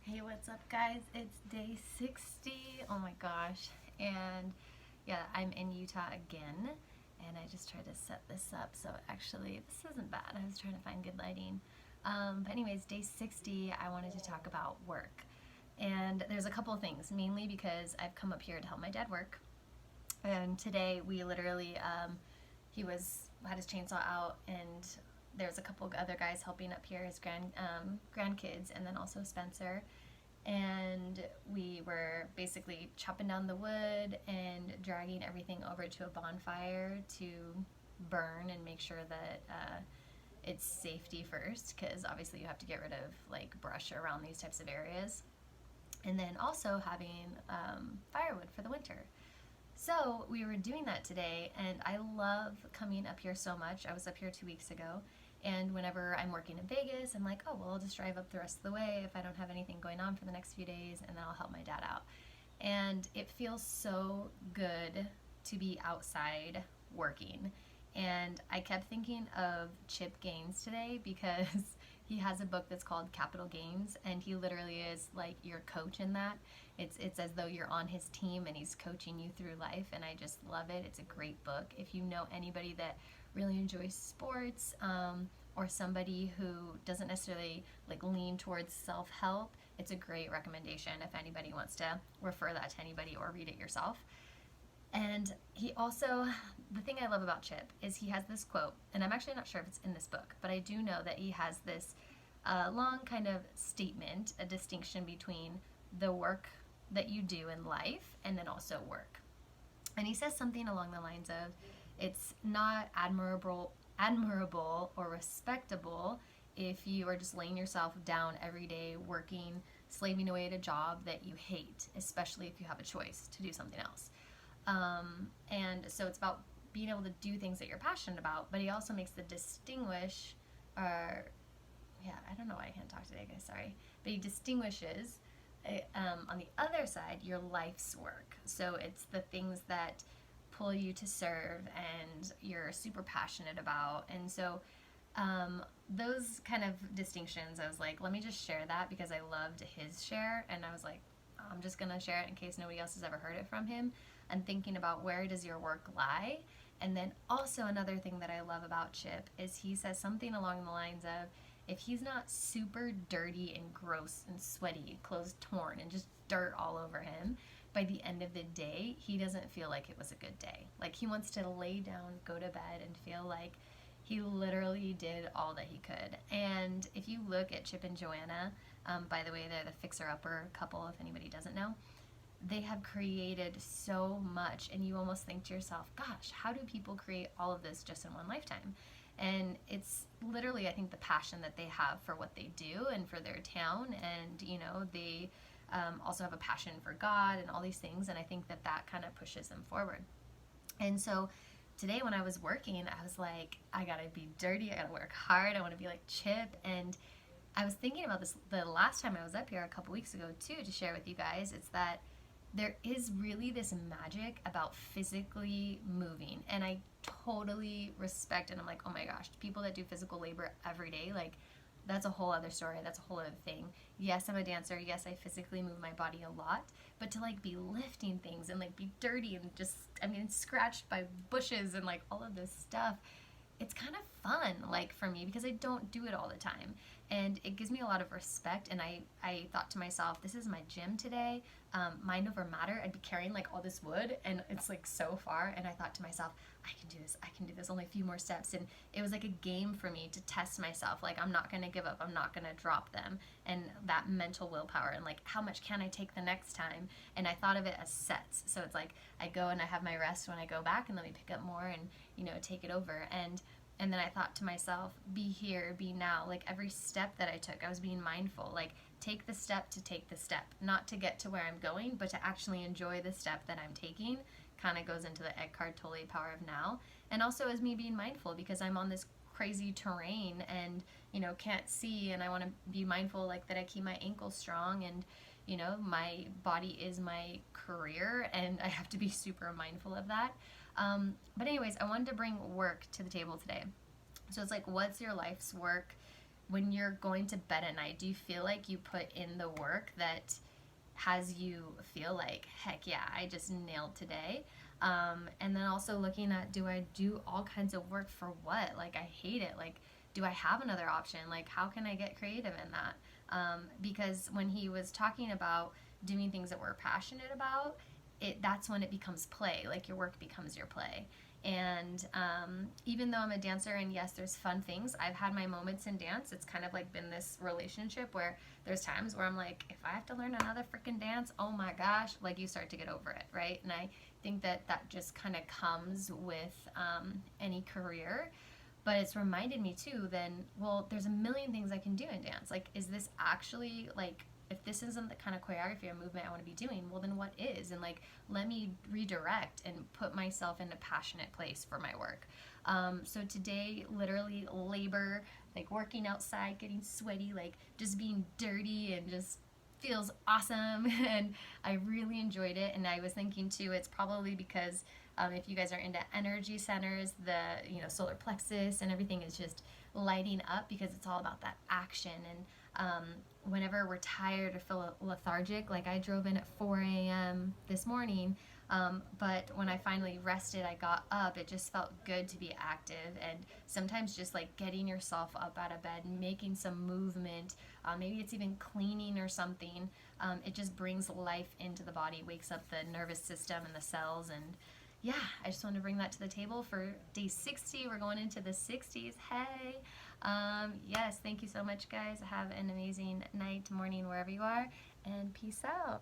Hey, what's up, guys? It's day 60. Oh my gosh. And yeah, I'm in Utah again. And I just tried to set this up. So actually, this isn't bad. I was trying to find good lighting. But, anyways, day 60, I wanted to talk about work. And there's a couple of things, mainly because I've come up here to help my dad work. And today we literally, he had his chainsaw out, and there's a couple of other guys helping up here, his grandkids, and then also Spencer. And we were basically chopping down the wood and dragging everything over to a bonfire to burn and make sure that it's safety first, because obviously you have to get rid of like brush around these types of areas, and then also having firewood for the winter. So we were doing that today, and I love coming up here so much. I was up here 2 weeks ago, and whenever I'm working in Vegas, I'm like, oh, well, I'll just drive up the rest of the way if I don't have anything going on for the next few days, and then I'll help my dad out. And it feels so good to be outside working. And I kept thinking of Chip Gaines today because he has a book that's called Capital Gains, and he literally is like your coach in that. It's as though you're on his team and he's coaching you through life, and I just love it. It's a great book. If you know anybody that really enjoys sports, or somebody who doesn't necessarily like lean towards self-help, it's a great recommendation if anybody wants to refer that to anybody or read it yourself. And he also, the thing I love about Chip is he has this quote, and I'm actually not sure if it's in this book, but I do know that he has this long kind of statement, a distinction between the work that you do in life and then also work. And he says something along the lines of, it's not admirable or respectable if you are just laying yourself down every day working, slaving away at a job that you hate, especially if you have a choice to do something else. And so it's about being able to do things that you're passionate about, but he also makes the distinguish, or yeah, I don't know why I can't talk today, guys, sorry. But he distinguishes on the other side your life's work. So it's the things that pull you to serve and you're super passionate about. And so those kind of distinctions, I was like, let me just share that because I loved his share, and I was like, I'm just gonna share it in case nobody else has ever heard it from him. And thinking about where does your work lie. And then also another thing that I love about Chip is he says something along the lines of, if he's not super dirty and gross and sweaty, clothes torn and just dirt all over him, by the end of the day, he doesn't feel like it was a good day. Like he wants to lay down, go to bed, and feel like he literally did all that he could. And if you look at Chip and Joanna, by the way, they're the fixer-upper couple, if anybody doesn't know, they have created so much, and you almost think to yourself, gosh, how do people create all of this just in one lifetime? And it's literally, I think, the passion that they have for what they do and for their town, and they also have a passion for God and all these things, and I think that that kind of pushes them forward. And so today when I was working, I was like, I gotta be dirty, I gotta work hard, I want to be like Chip. And I was thinking about this the last time I was up here a couple weeks ago too, to share with you guys. It's that there is really this magic about physically moving, and I totally respect it. I'm like, oh my gosh, people that do physical labor every day, like, that's a whole other story, that's a whole other thing. Yes, I'm a dancer, yes, I physically move my body a lot, but to like be lifting things and like be dirty and just, I mean, scratched by bushes and like all of this stuff, it's kind of fun, like, for me, because I don't do it all the time, and it gives me a lot of respect. And I thought to myself, this is my gym today, mind over matter. I'd be carrying like all this wood, and it's like so far, and I thought to myself, I can do this, I can do this, only a few more steps. And it was like a game for me to test myself, like, I'm not gonna give up, I'm not gonna drop them, and that mental willpower, and like, how much can I take the next time? And I thought of it as sets, so it's like I go and I have my rest when I go back, and let me pick up more and take it over. And then I thought to myself, be here, be now. Like, every step that I took, I was being mindful. Like, take the step to take the step, not to get to where I'm going, but to actually enjoy the step that I'm taking. Kind of goes into the Eckhart Tolle power of now. And also as me being mindful, because I'm on this crazy terrain and can't see, and I want to be mindful, like, that I keep my ankles strong, and my body is my career, and I have to be super mindful of that. But anyways, I wanted to bring work to the table today. So it's like, what's your life's work? when you're going to bed at night, do you feel like you put in the work that has you feel like, heck yeah, I just nailed today? And then also looking at, do I do all kinds of work for what? Like, I hate it. Like, do I have another option? Like, how can I get creative in that? Because when he was talking about doing things that we're passionate about, that's when it becomes play. Like, your work becomes your play. And even though I'm a dancer, and yes, there's fun things, I've had my moments in dance. It's kind of like been this relationship where there's times where I'm like, if I have to learn another freaking dance, oh my gosh, like, you start to get over it, right? And I think that just kind of comes with any career. But it's reminded me too, then, well, there's a million things I can do in dance. Like, is this actually, like, if this isn't the kind of choreography or movement I want to be doing, well, then what is? And, like, let me redirect and put myself in a passionate place for my work. So today, literally labor, like working outside, getting sweaty, like just being dirty, and just feels awesome. And I really enjoyed it. And I was thinking too, it's probably because if you guys are into energy centers, the solar plexus and everything is just lighting up, because it's all about that action. And whenever we're tired or feel lethargic, like I drove in at 4 a.m. this morning, but when I finally rested, I got up, it just felt good to be active. And sometimes just like getting yourself up out of bed, making some movement, maybe it's even cleaning or something, it just brings life into the body, wakes up the nervous system and the cells. And yeah, I just wanted to bring that to the table for day 60. We're going into the 60s. Hey. Yes, thank you so much, guys. Have an amazing night, morning, wherever you are, and peace out.